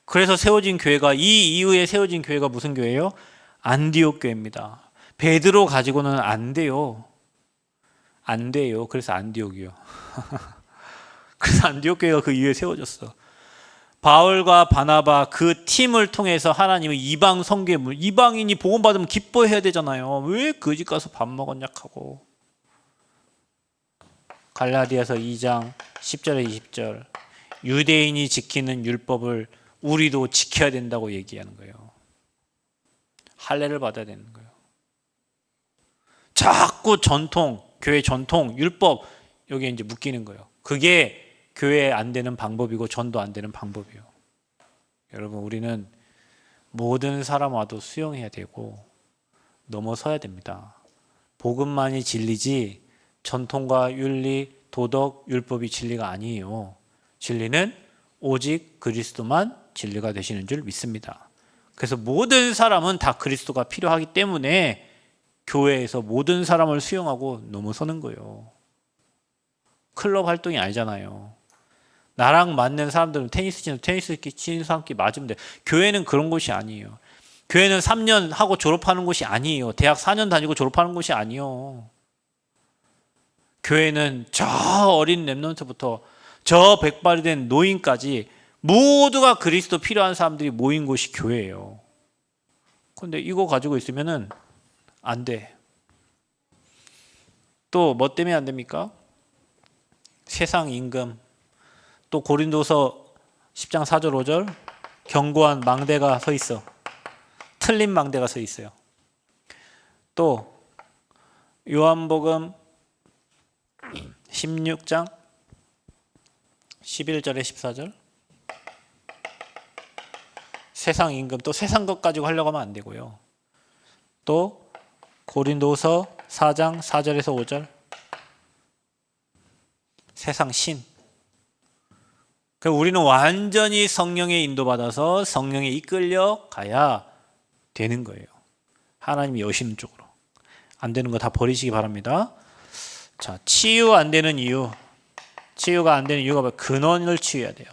그래서 세워진 교회가 이 이후에 세워진 교회가 무슨 교회예요? 안디옥 교회입니다. 베드로 가지고는 안 돼요. 안 돼요. 그래서 안디옥이요. 그래서 안디옥 교회가 그 이후에 세워졌어. 바울과 바나바 그 팀을 통해서 하나님의 이방 선교의 문, 이방인이 복음 받으면 기뻐해야 되잖아요. 왜 그 집 가서 밥 먹었냐 하고. 갈라디아서 2장 10절에 20절 유대인이 지키는 율법을 우리도 지켜야 된다고 얘기하는 거예요. 할례를 받아야 되는 거예요. 자꾸 전통, 교회 전통, 율법 여기에 이제 묶이는 거예요. 그게 교회 안 되는 방법이고 전도 안 되는 방법이에요. 여러분 우리는 모든 사람 와도 수용해야 되고 넘어서야 됩니다. 복음만이 진리지 전통과 윤리, 도덕, 율법이 진리가 아니에요. 진리는 오직 그리스도만 진리가 되시는 줄 믿습니다. 그래서 모든 사람은 다 그리스도가 필요하기 때문에 교회에서 모든 사람을 수용하고 넘어서는 거예요. 클럽 활동이 아니잖아요. 나랑 맞는 사람들은 테니스 치는 사람끼리 맞으면 돼. 교회는 그런 곳이 아니에요. 교회는 3년 하고 졸업하는 곳이 아니에요. 대학 4년 다니고 졸업하는 곳이 아니에요. 교회는 저 어린 렘넌트부터 저 백발이 된 노인까지 모두가 그리스도 필요한 사람들이 모인 곳이 교회예요. 근데 이거 가지고 있으면은 안 돼. 또 뭐 때문에 안 됩니까? 세상 임금. 또 고린도서 10장 4절 5절 견고한 망대가 서 있어. 틀린 망대가 서 있어요. 또 요한복음 16장 11절에 14절 세상 임금, 또 세상 것 가지고 하려고 하면 안 되고요. 또 고린도서 4장 4절에서 5절 세상 신. 우리는 완전히 성령의 인도받아서 성령에 이끌려 가야 되는 거예요. 하나님이 여시는 쪽으로. 안 되는 거 다 버리시기 바랍니다. 자, 치유 안 되는 이유. 치유가 안 되는 이유가 뭐예요? 근원을 치유해야 돼요.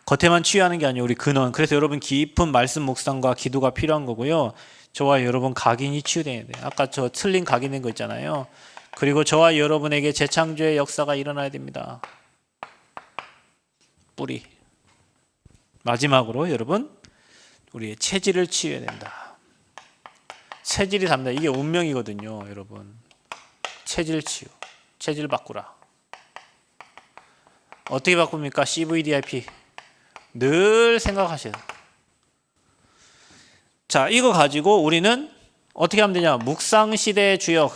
겉에만 치유하는 게 아니에요. 우리 근원. 그래서 여러분 깊은 말씀 묵상과 기도가 필요한 거고요. 저와 여러분 각인이 치유돼야 돼요. 아까 저 틀린 각인된 거 있잖아요. 그리고 저와 여러분에게 재창조의 역사가 일어나야 됩니다. 뿌리. 마지막으로 여러분 우리의 체질을 치유해야 된다. 체질이 답니다. 이게 운명이거든요, 여러분. 체질 치유. 체질 바꾸라. 어떻게 바꿉니까? CVDIP. 늘 생각하셔야 돼요. 자, 이거 가지고 우리는 어떻게 하면 되냐? 묵상시대의 주역.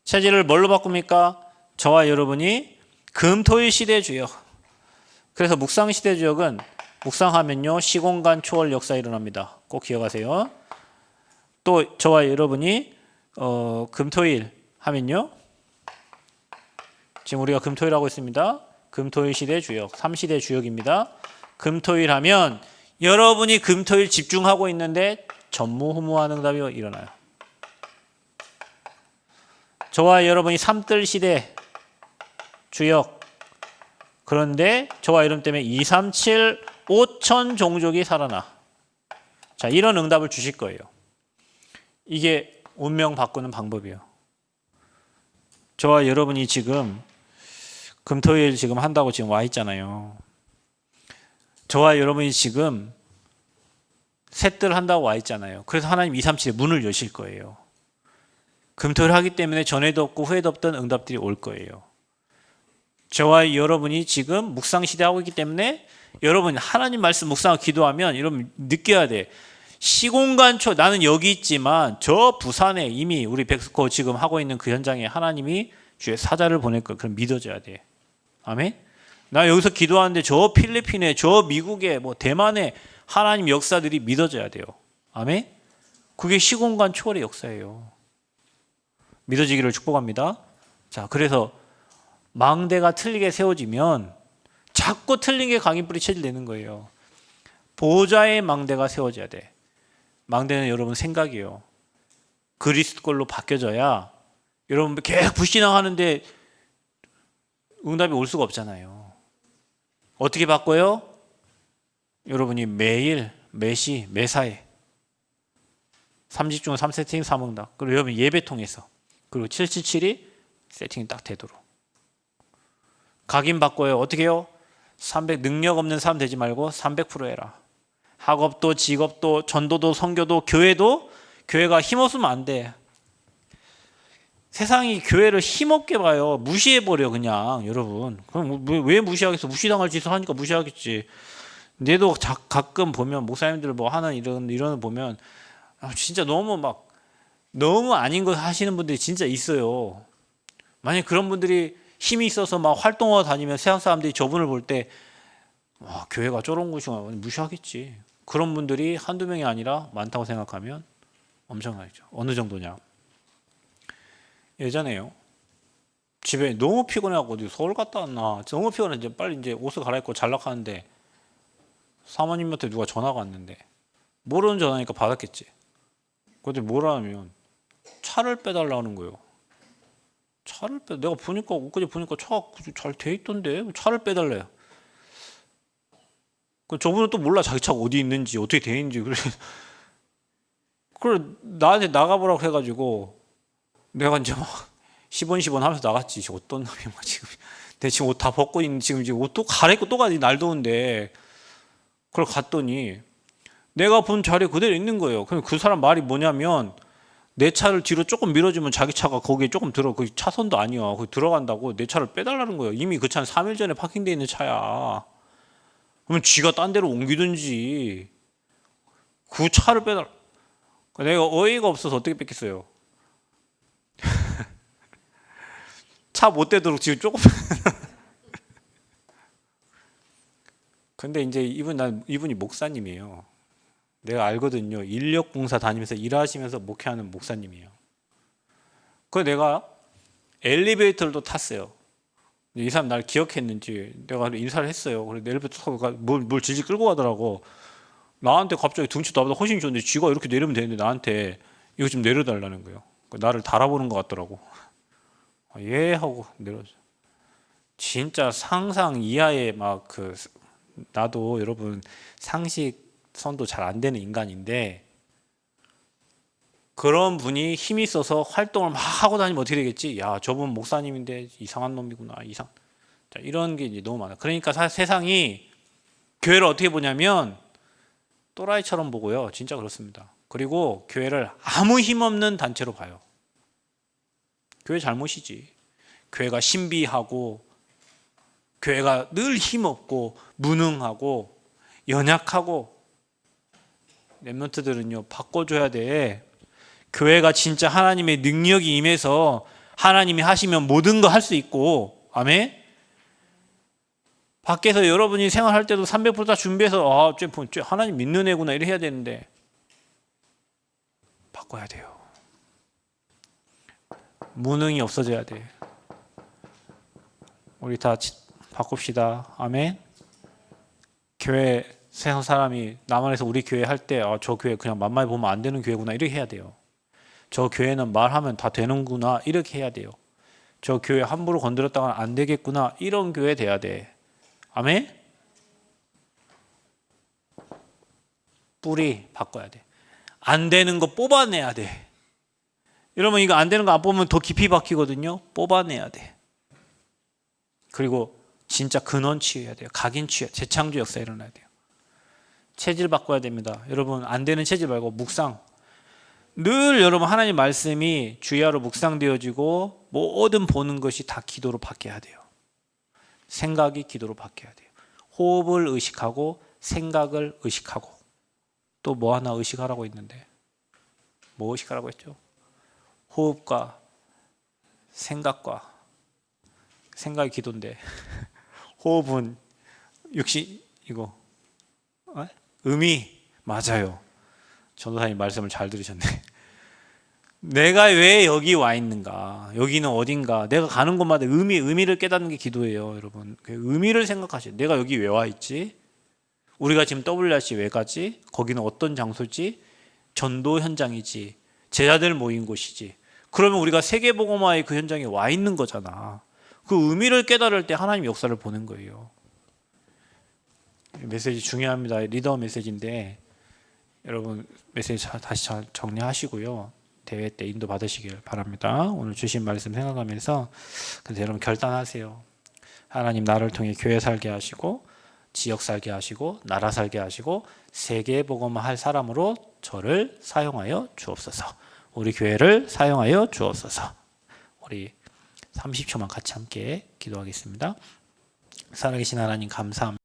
체질을 뭘로 바꿉니까? 저와 여러분이 금토일 시대의 주역. 그래서 묵상시대의 주역은 묵상하면요 시공간 초월 역사 일어납니다. 꼭 기억하세요. 또 저와 여러분이 금토일 하면요, 지금 우리가 금토일 하고 있습니다. 금토일 시대 주역, 3시대 주역입니다. 금토일 하면 여러분이 금토일 집중하고 있는데 전무후무한 응답이 일어나요. 저와 여러분이 삼뜰 시대 주역, 그런데 저와 여러분 때문에 2, 3, 7, 5천 종족이 살아나. 자, 이런 응답을 주실 거예요. 이게 운명 바꾸는 방법이에요. 저와 여러분이 지금 금토일 지금 한다고 지금 와 있잖아요. 저와 여러분이 지금 셋들 한다고 와 있잖아요. 그래서 하나님 2, 3, 7에 문을 여실 거예요. 금토일 하기 때문에 전에도 없고 후에도 없던 응답들이 올 거예요. 저와 여러분이 지금 묵상시대 하고 있기 때문에 여러분 하나님 말씀 묵상하고 기도하면 여러분 느껴야 돼. 시공간 초, 나는 여기 있지만 저 부산에 이미 우리 백스코 지금 하고 있는 그 현장에 하나님이 주의 사자를 보낼 걸, 그럼 믿어줘야 돼. 아멘? 나 여기서 기도하는데 저 필리핀에, 저 미국에, 뭐 대만에 하나님 역사들이 믿어져야 돼요. 아멘? 그게 시공간 초월의 역사예요. 믿어지기를 축복합니다. 자, 그래서 망대가 틀리게 세워지면 자꾸 틀린 게 강인불이 체질되는 거예요. 보좌의 망대가 세워져야 돼. 망대는 여러분 생각이에요. 그리스도 걸로 바뀌어져야 여러분 계속 불신앙하는데 응답이 올 수가 없잖아요. 어떻게 바꿔요? 여러분이 매일, 매시, 매사에 3집중 3세팅 3응답. 그리고 여러분 예배 통해서, 그리고 777이 세팅이 딱 되도록 각인 바꿔요. 어떻게 해요? 300 능력 없는 사람 되지 말고 300% 해라. 학업도 직업도 전도도 선교도 교회도, 교회가 힘없으면 안 돼. 세상이 교회를 힘없게 봐요. 무시해버려 그냥. 여러분 그럼 왜 무시하겠어? 무시당할 짓을 하니까 무시하겠지. 내도 가끔 보면 목사님들 뭐 하는 이런 보면 진짜 너무 아닌 거 하시는 분들이 진짜 있어요. 만약 그런 분들이 힘이 있어서 막 활동하고 다니면 세상 사람들이 저분을 볼 때 교회가 저런 곳이구나 무시하겠지. 그런 분들이 한두 명이 아니라 많다고 생각하면 엄청나죠. 어느 정도냐? 예전에요, 집에 너무 피곤해갖고 어디 서울 갔다 왔나. 너무 피곤해. 이제 빨리 이제 옷을 갈아입고 잘락하는데 사모님한테 누가 전화가 왔는데 모르는 전화니까 받았겠지. 근데 뭐라 하면 차를 빼달라는 거예요. 내가 보니까 엊그제 보니까 차가 잘 돼 있던데 차를 빼달래요. 그 저분은 또 몰라 자기 차가 어디 있는지 어떻게 돼 있는지. 그래 나한테 나가보라고 해가지고 내가 이제 막 시번 하면서 나갔지. 어떤 놈이 막 지금 내 지금 옷 다 벗고 있는 지금 옷 또 갈아입고 또 가지 날 더운데. 그걸 갔더니 내가 본 자리 그대로 있는 거예요. 그럼 그 사람 말이 뭐냐면 내 차를 뒤로 조금 밀어주면 자기 차가 거기에 조금 그 차선도 아니야. 거기 들어간다고 내 차를 빼달라는 거예요. 이미 그 차는 3일 전에 파킹돼 있는 차야. 그러면 쥐가 딴 데로 옮기든지 그 차를 빼달라. 내가 어이가 없어서 어떻게 뺏겠어요. 차 못 대도록 지금 조금. 근데 이제 이분이 목사님이에요. 내가 알거든요. 인력공사 다니면서 일하시면서 목회하는 목사님이에요. 그래서 내가 엘리베이터를 또 탔어요. 이 사람 날 기억했는지 내가 인사를 했어요. 그래서 엘리베이터 타고 뭘 질질 끌고 가더라고. 나한테 갑자기 등치도 나보다 훨씬 좋은데 쥐가 이렇게 내리면 되는데 나한테 이거 좀 내려달라는 거예요. 나를 달아보는 것 같더라고. 예 하고 내려줘. 진짜 상상 이하의 막 나도 여러분 상식선도 잘 안 되는 인간인데 그런 분이 힘이 있어서 활동을 막 하고 다니면 어떻게 되겠지? 야, 저분 목사님인데 이상한 놈이구나. 자, 이런 게 이제 너무 많아. 그러니까 세상이 교회를 어떻게 보냐면 또라이처럼 보고요. 진짜 그렇습니다. 그리고 교회를 아무 힘없는 단체로 봐요. 교회 잘못이지. 교회가 신비하고 교회가 늘 힘없고 무능하고 연약하고 렘넌트들은요 바꿔줘야 돼. 교회가 진짜 하나님의 능력이 임해서 하나님이 하시면 모든 거 할 수 있고, 아멘. 밖에서 여러분이 생활할 때도 300%다 준비해서 하나님 믿는 애구나 이래 해야 되는데 바꿔야 돼요. 무능이 없어져야 돼. 우리 다 바꿉시다. 아멘. 교회 세상 사람이 남한에서 우리 교회 할 때 저 교회 그냥 만만히 보면 안 되는 교회구나 이렇게 해야 돼요. 저 교회는 말하면 다 되는구나 이렇게 해야 돼요. 저 교회 함부로 건드렸다가 안 되겠구나 이런 교회 돼야 돼. 아멘. 뿌리 바꿔야 돼. 안 되는 거 뽑아내야 돼. 이러면 이거 안 되는 거 안 뽑으면 더 깊이 박히거든요. 뽑아내야 돼. 그리고 진짜 근원 치유해야 돼요. 각인 치유, 재창조 역사 일어나야 돼요. 체질 바꿔야 됩니다. 여러분 안 되는 체질 말고 묵상. 늘 여러분 하나님 말씀이 주야로 묵상되어지고 모든 보는 것이 다 기도로 바뀌어야 돼요. 생각이 기도로 바뀌어야 돼요. 호흡을 의식하고 생각을 의식하고 또 뭐 하나 의식하라고 했는데 뭐 의식하라고 했죠? 호흡과 생각과 생각이 기도인데 호흡은 의미 맞아요. 전도사님 말씀을 잘 들으셨네. 내가 왜 여기 와 있는가? 여기는 어딘가? 내가 가는 곳마다 의미를 깨닫는 게 기도예요, 여러분. 의미를 생각하셔요. 내가 여기 왜 와 있지? 우리가 지금 WRC 왜 가지? 거기는 어떤 장소지? 전도 현장이지. 제자들 모인 곳이지. 그러면 우리가 세계복음화의 그 현장에 와 있는 거잖아. 그 의미를 깨달을 때 하나님 역사를 보는 거예요. 메시지 중요합니다. 리더 메시지인데 여러분 메시지 다시 잘 정리하시고요. 대회 때 인도 받으시길 바랍니다. 오늘 주신 말씀 생각하면서 그래서 여러분 결단하세요. 하나님 나를 통해 교회 살게 하시고 지역 살게 하시고 나라 살게 하시고 세계 복음화할 사람으로 저를 사용하여 주옵소서. 우리 교회를 사용하여 주옵소서. 우리 30초만 같이 함께 기도하겠습니다. 살아계신 하나님 감사합니다.